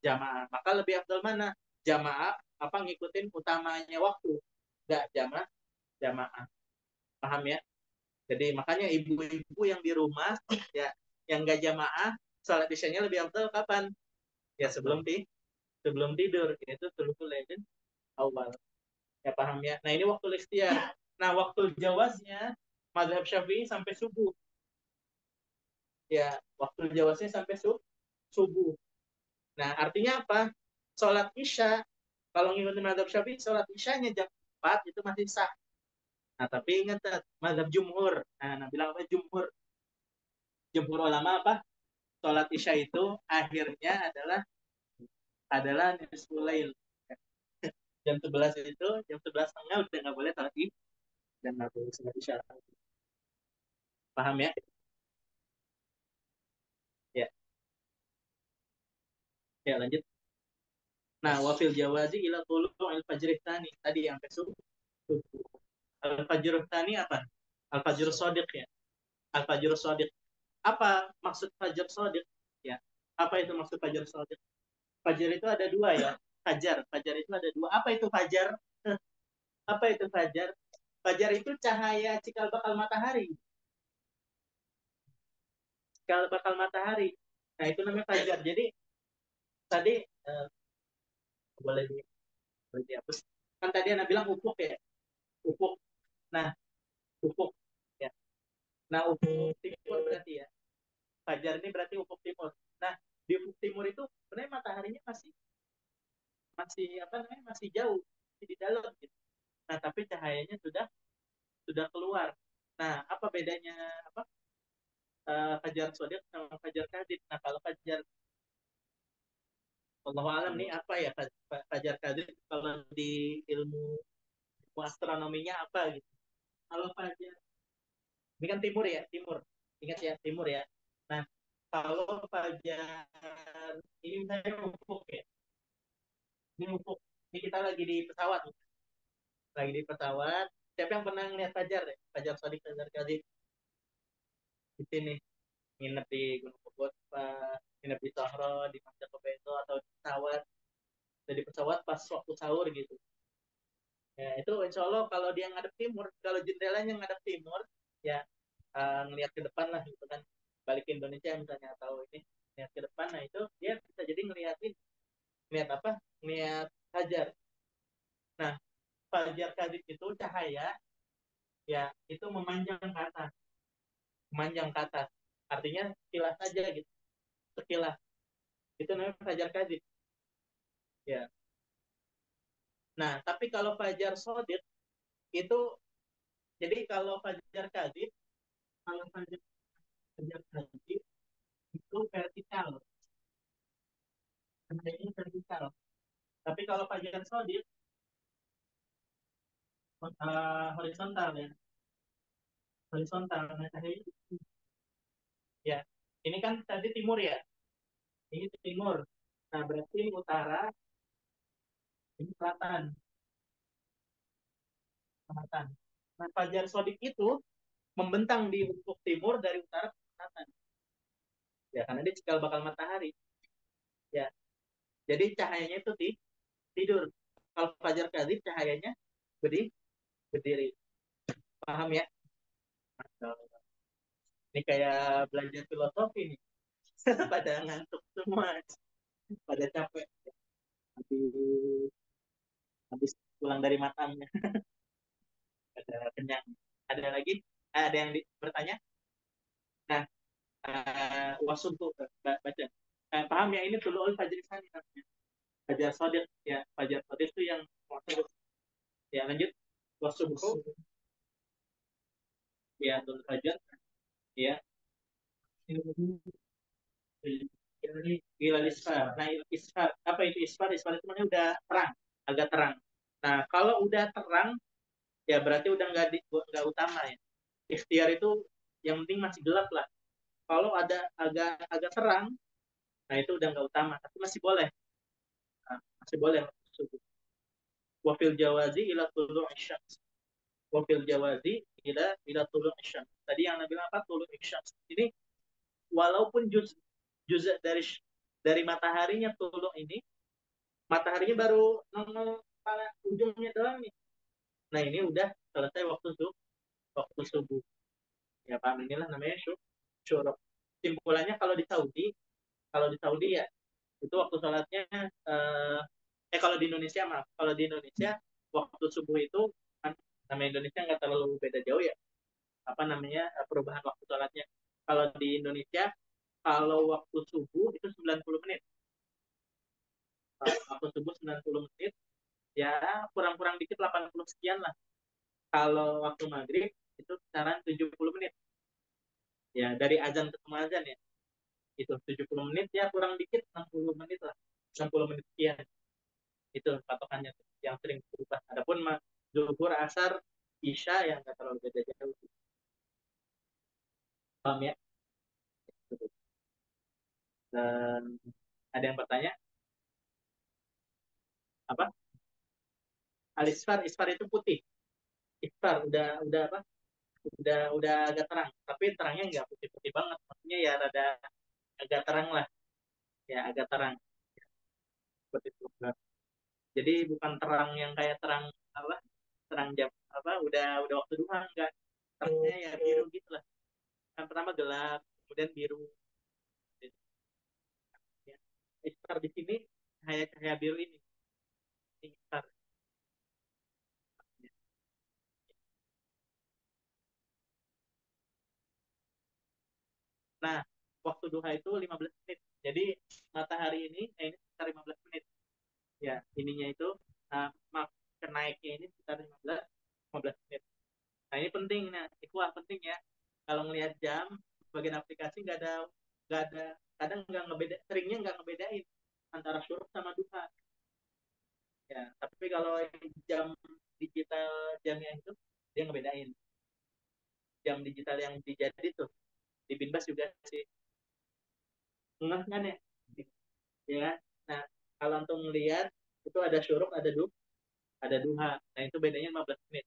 jamaah, maka lebih afdal mana? Jamaah apa ngikutin utamanya waktu, nggak jamaah. Paham ya? Jadi makanya ibu-ibu yang di rumah ya yang nggak jamaah salat isyanya lebih afdal kapan? Ya sebelum tidur yaitu thuluthul lailin awal. Ya paham ya. Nah, ini waktu ikhtiar. Nah, waktu jawaznya mazhab Syafi'i sampai subuh. Ya, waktu jawaznya sampai subuh. Nah, artinya apa? Sholat Isya, kalau ngikutin mazhab Syafi'i, sholat Isyanya jam 4 itu masih sah. Nah, tapi ingat, mazhab Jumhur. Nah, bilang apa Jumhur? Jumhur ulama apa? Sholat Isya itu akhirnya adalah nisful lail. Jam 11 itu, jam 11 setengah udah nggak boleh sholat Isya. Dan nggak boleh sholat Isya. Paham ya? Ya, ya lanjut. Nah, wafil jawazi ila tulu al fajr tani. Tadi yang sampai subuh. Al fajr tani apa? Al fajr shadiq ya. Al fajr shadiq. Apa maksud fajar shadiq? Ya. Apa itu maksud fajar shadiq? Fajar itu ada dua ya. Fajar itu ada dua. Apa itu fajar? Apa itu fajar? Fajar itu cahaya cikal bakal matahari. Cikal bakal matahari. Nah, itu namanya fajar. Jadi tadi boleh di boleh dihapus. Kan tadi Anda bilang ufuk ya. Ufuk. Nah, ufuk ya. Nah, ufuk timur berarti ya. Fajar ini berarti ufuk timur. Nah, di ufuk timur itu sebenarnya mataharinya masih masih apa namanya masih jauh, masih di dalam gitu. Nah, tapi cahayanya sudah keluar. Nah, apa bedanya apa fajar sodiq sama fajar kadib? Nah, kalau fajar Allah alam nih apa ya fajar kadib kalau di ilmu astronominya apa gitu. Kalau fajar ini kan timur ya, timur. Ingat ya, timur ya. Nah, kalau fajar ini misalnya ufuk ya. Ini ufuk. Ini kita lagi di pesawat. Lagi di pesawat. Siapa yang pernah ngeliat fajar deh? Fajar Sodik, Fajar Kadib di sini. Nginep di Gunung Bogor, nginep di Sohro, di Masjid Kobeso, atau di pesawat. Jadi pesawat pas waktu sahur gitu. Ya, itu insya Allah kalau dia ngadep timur, kalau jendelanya ngadep timur, ya ngelihat ke depan lah gitu kan. Balik ke Indonesia misalnya atau ini ngelihat ke depan, nah itu dia bisa jadi ngelihat apa? Ngelihat fajar. Nah, fajar kadib itu cahaya ya itu memanjang ke atas. Artinya sekilas saja gitu, sekilas. Itu namanya fajar kadib. Ya. Nah, tapi kalau fajar sodik itu, jadi kalau fajar kadib, kalau fajar kadib itu vertikal, cahayanya vertikal. Tapi kalau fajar sodik horizontal ya, horizontal. Nah, cahayanya ya. Ini kan tadi timur ya, ini timur. Nah, berarti ini utara, ini selatan. Selatan. Nah, fajar sodik itu membentang di ufuk timur dari utara ke selatan. Ya, karena dia cikal bakal matahari. Ya, jadi cahayanya itu tidur. Kalau fajar kadib cahayanya berdiri. Paham ya? Ini kayak belajar filosofi nih. Pada ngantuk semua, pada capek. Habis, habis pulang dari matamnya, ada kenyang. Ada lagi? Ada yang bertanya? Nah, wasum tuh baca. Paham ya ini dulu Fajr Sani namanya. Fajar Sodik ya, Fajar Sodik itu yang ya lanjut wasum ya dulu Fajar ya Hilal Isfar. Nah, Isfar, apa itu Isfar? Isfar itu namanya udah terang, agak terang. Nah, kalau udah terang, ya berarti udah nggak utama ya. Ikhtiar itu yang penting masih gelap lah. Kalau ada agak agak terang, nah itu udah nggak utama, tapi masih boleh. Nah, masih boleh. Wafil jawazi ila tulu isyams. Wafil jawazi ila tulu isyams. Tadi yang Nabi bilang apa? Tulu isyams. Ini walaupun juz dari mataharinya tulu ini, mataharinya baru nongol kepala ujungnya doang nih. Nah, ini udah selesai waktu subuh. Ya paham, inilah namanya syuruk. Simpulannya kalau di Saudi ya itu waktu sholatnya eh, kalau di Indonesia maaf, kalau di Indonesia waktu subuh itu kan nama Indonesia nggak terlalu beda jauh ya, apa namanya perubahan waktu sholatnya. Kalau di Indonesia kalau waktu subuh itu 90 menit. Kalau waktu subuh 90 menit, ya kurang-kurang dikit 80 sekian lah. Kalau waktu maghrib itu sekarang 70 menit. Ya dari azan ke azan ya. Itu 70 menit ya kurang dikit 60 menit lah. 60 menit sekian. Itu patokannya yang sering berubah. Adapun zuhur, asar, isya yang nggak terlalu beda jauh. Paham ya? Dan ada yang bertanya apa? Al-isfar, isfar itu putih. Isfar udah apa? Udah agak terang. Tapi terangnya nggak putih-putih banget. Maksudnya ya rada agak terang lah. Ya agak terang. Seperti itu. Jadi bukan terang yang kayak terang apa? Terang jam apa? Udah waktu duha enggak. Terangnya ya biru gitu lah. Yang pertama gelap, kemudian biru. Ya. Isfar di sini cahaya-cahaya biru ini. Ini isfar. Nah, waktu duha itu 15 menit. Jadi matahari ini sekitar 15 menit. Ya, ininya itu kenaiknya ini sekitar 15 menit. Nah, ini penting. Nah, ikhwah penting ya. Kalau ngelihat jam, bagian aplikasi nggak ada, kadang nggak ngebeda, seringnya nggak ngebedain antara syuruk sama duha. Ya, tapi kalau jam digital jamnya itu dia ngebedain. Jam digital yang dijadi tuh di Binbas juga sih. Enggak kan ya? Ya kan? Nah, kalau untuk melihat itu ada syuruk, ada duha. Nah, itu bedanya 15 menit.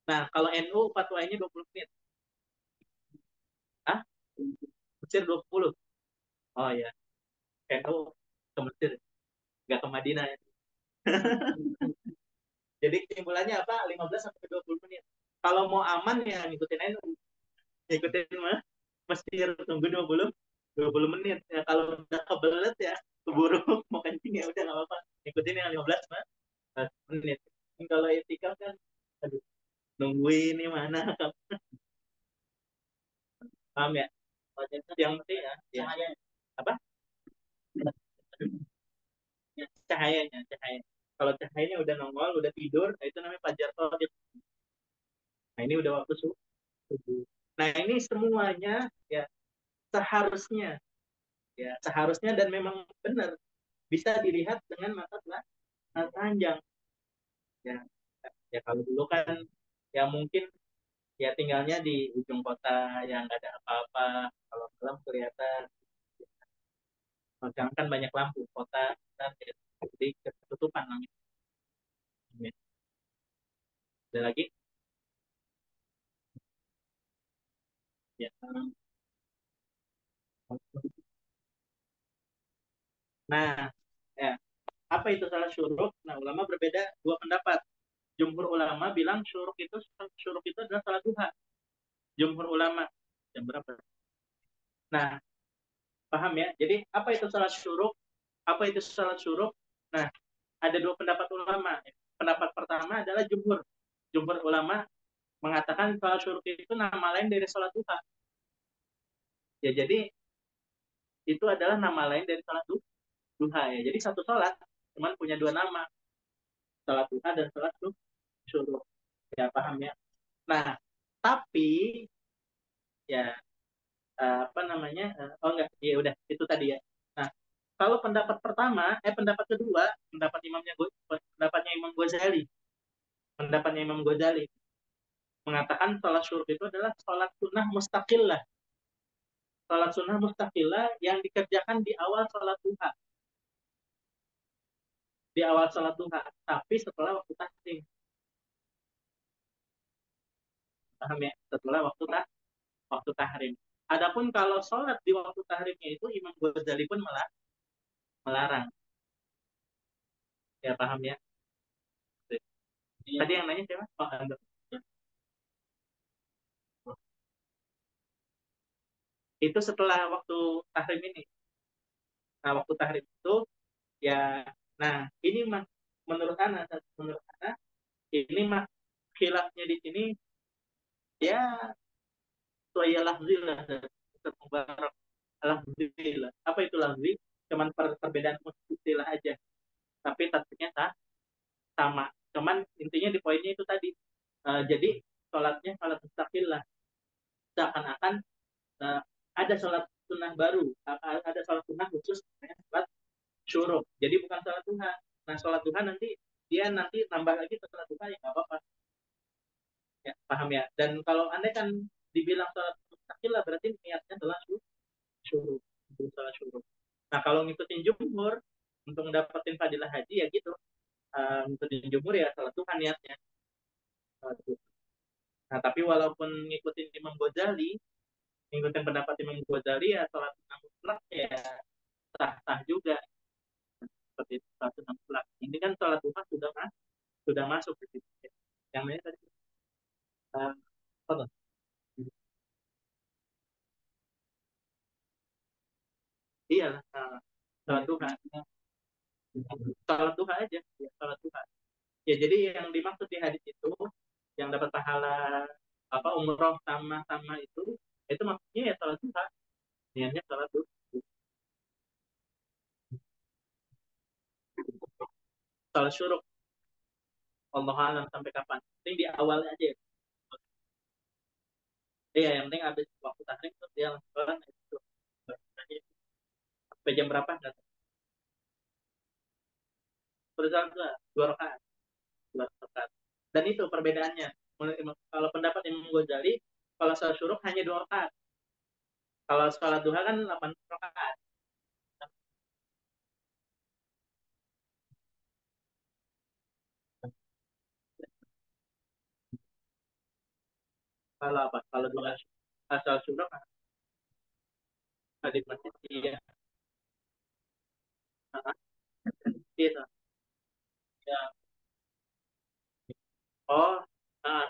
Nah, kalau NU fatwanya 20 menit. Ah, Mesir 20. Oh ya, NU ke Mesir, nggak ke Madinah. Ya. Jadi kesimpulannya apa? 15 sampai 20 menit. Kalau mau aman ya ngikutin NU, ngikutin Mesir tunggu 20 menit. Ya, kalau udah kebelet ya keburu mau kencing ya udah nggak apa-apa. Ngikutin yang 15 menit. Kalau etika kan aduh, nungguin ini mana paham ya? Yang penting ya, apa? Ya, cahaya. Kalau cahayanya udah nongol, udah tidur, nah itu namanya fajar shodiq. Nah ini udah waktu subuh. Nah ini semuanya ya seharusnya seharusnya dan memang benar bisa dilihat dengan mata telanjang. Ya, ya kalau dulu kan ya mungkin ya tinggalnya di ujung kota yang nggak ada apa-apa. Kalau malam kelihatan, sekarang kan banyak lampu kota dan jadi ketutupan langit. Ya. Ada lagi? Ya. Nah, ya, apa itu salah syuruk? Nah, ulama berbeda dua pendapat. Jumhur ulama bilang syuruk itu adalah salat duha. Jumhur ulama jam berapa? Nah, paham ya? Jadi apa itu salat syuruk? Apa itu salat syuruk? Nah, ada dua pendapat ulama. Pendapat pertama adalah jumhur. Jumhur ulama mengatakan salat syuruk itu nama lain dari salat duha. Ya, jadi itu adalah nama lain dari salat duha ya. Jadi satu salat cuman punya dua nama, salat duha dan salat syuruk. Ya, paham ya? Nah, tapi ya apa namanya? Oh enggak, ya udah itu tadi ya. Nah, kalau pendapat kedua, pendapatnya Imam Ghazali, mengatakan sholat syuruk itu adalah sholat sunnah mustaqillah yang dikerjakan di awal sholat duha, tapi setelah waktu tahrim, paham ya? Setelah waktu tahrim. Adapun kalau sholat di waktu tahrimnya itu Imam Ghazali pun melarang, ya paham ya? Tadi yang nanya siapa? Oh, Anda. Itu setelah waktu tahrim ini. Nah, waktu tahrim itu ya, nah ini mah menurut Ana ini mah khilafnya di sini ya ya lafzi lah, Mubarak, lafzi lah. Apa itu lafzi? Cuman perbedaan istilah aja, tapi tatbiknya sama. Cuman intinya di poinnya itu tadi. Jadi sholatnya sholat mustaqil lah, seakan-akan uh, ada sholat sunnah baru, ada sholat sunnah khusus namanya sholat syuruk. Jadi bukan sholat duha. Nah, sholat duha nanti dia nanti tambah lagi setelah duha ya nggak apa-apa. Ya, paham ya? Dan kalau anda kan dibilang sholat mustaqil lah, berarti niatnya adalah syuruk, sholat syuruk. Nah, kalau ngikutin jumhur untuk mendapatkan fadilah haji ya gitu. Ngikutin jumhur ya sholat duha niatnya. Nah, tapi walaupun ngikutin Imam Ghazali, ngikutin pendapat Imam Ghazali ya sholat sunnah mutlak ya sah-sah juga, seperti itu, sholat sunnah mutlak. Ini kan sholat duha sudah masuk di situ. Yang lain tadi apa? Iya lah, sholat duha, sholat duha aja, ya, sholat duha. Ya jadi yang dimaksud di hadis itu yang dapat pahala apa umroh sama-sama itu maksudnya ya sholat duha, niatnya sholat duha, sholat syuruk. Allah alam sampai kapan. Ini di awal aja ya. Iya, yang penting habis waktu tahrim terus dia langsung itu. Sampai jam berapa? Nggak tahu. Berusaha dua rakaat, dua rakaat. Dan itu perbedaannya. Kalau pendapat Imam Ghazali, kalau sholat syuruk hanya dua rakaat. Kalau sholat duha kan 8 rakaat. Kalau apa? Kalau duha sholat syuruk di masjid iya. Gitu. Ya. Oh, nah,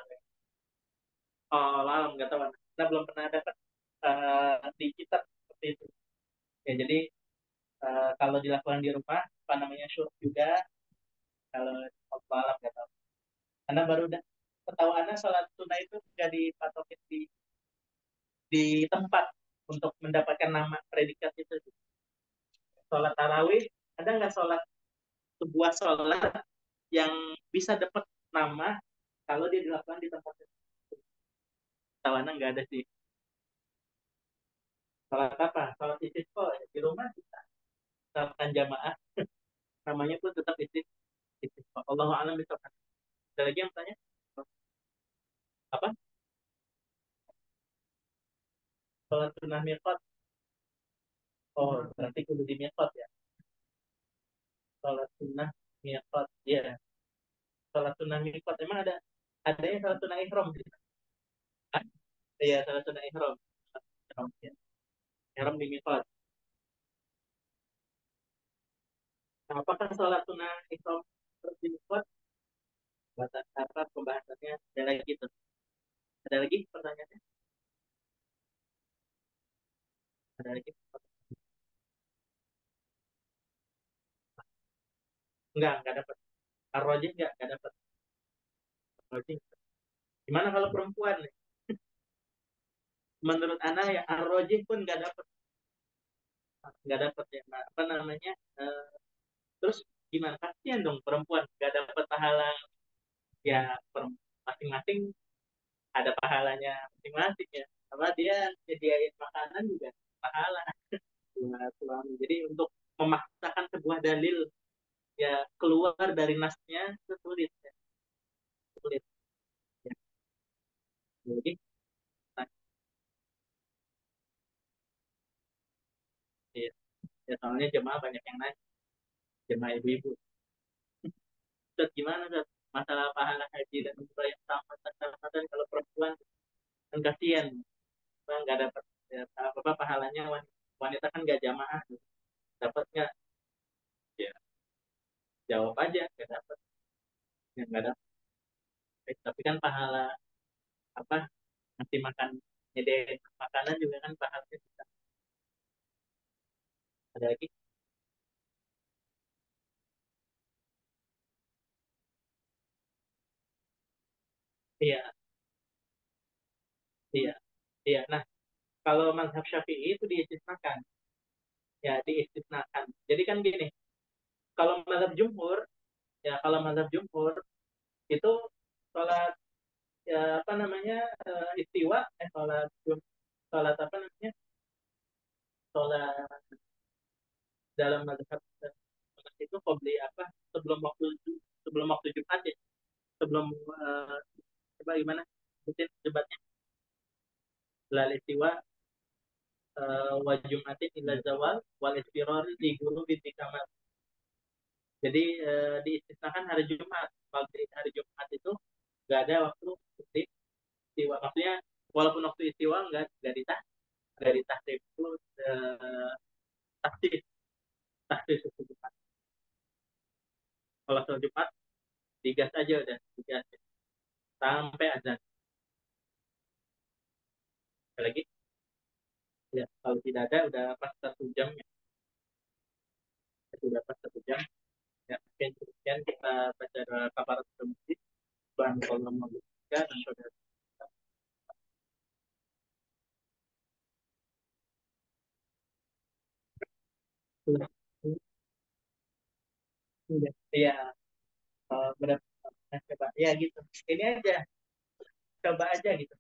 oh, malam nggak tahu. Kita belum pernah dapat di kitab seperti itu. Ya, jadi kalau dilakukan di rumah, apa namanya syuruk juga. Kalau malam nggak tahu. Karena baru udah ketahu Anda sholat sunnah itu nggak dipatokin di tempat untuk mendapatkan nama predikat itu. Sholat tarawih, ada nggak sholat sebuah sholat yang bisa dapat nama kalau dia dilakukan di tempat itu? Tahu Anda nggak ada sih. Sholat apa? Sholat istisqa ya. Di rumah kita lakukan jamaah, namanya pun tetap istisqa. Allah alam bisa. Ada lagi yang tanya? Apa? Sholat sunnah miqat. Oh, berarti kudu di miqat ya. Sholat sunnah miqat. Iya, sholat sunnah miqat. Emang ada yang sholat sunnah ihram gitu. Ah, iya, sholat sunnah ihram. Ihram, ya. Ihram di miqat. Nah, apakah sholat sunnah ihram terus di miqat? Batas apa pembahasannya? Ada lagi tuh. Ada lagi pertanyaannya? Ada lagi? Enggak dapat. Arrojih enggak dapat. Arrojih. Gimana kalau perempuan nih? Menurut Ana ya arrojih pun nggak dapat ya. Nah, apa namanya? Eh, terus gimana? Kasihan dong perempuan nggak dapat pahala ya, masing-masing ada pahalanya masing-masing ya. Apa dia nyediain makanan juga pahala buat suami. Jadi untuk memaksakan sebuah dalil ya keluar dari nasnya itu sulit ya. Sulit ya. Jadi nah, ya, ya soalnya jemaah banyak yang nanya, jemaah ibu-ibu. Terus gimana Ustaz? Masalah pahala haji dan umrah yang sama dan kalau perempuan kan kasihan nggak dapat ya, apa pahalanya wanita kan nggak jamaah dapat nggak ya jawab aja nggak dapat ya nggak dapat. Tapi kan pahala apa ngasih makan nyediain makanan juga kan pahalanya bisa. Ada lagi? Iya, iya, iya. Nah, kalau mazhab Syafi'i itu diistisnakan, ya diistisnakan. Jadi kan gini, kalau mazhab jumhur, ya kalau mazhab jumhur itu sholat ya apa namanya istiwa, sholat apa namanya sholat dalam mazhab itu qabli apa sebelum waktu Jumat ya sebelum coba gimana sebutin debatnya lal istiwa wa jumatin ila zawal wal istiror di guru binti kamar. Jadi diistisnakan hari Jumat. Kalau di hari Jumat itu nggak ada waktu istiwa. Maksudnya walaupun waktu istiwa nggak ditahdir itu taksis taksis itu Jumat. Kalau sholat Jumat digas aja udah digas sampai azan. Lagi ya kalau tidak ada udah pas 1 jam ya sudah pas 1 jam ya mungkin kemudian kita baca kabar masjid bahan kolom juga dan saudara sudah sudah iya benar coba ya gitu ini aja coba aja gitu.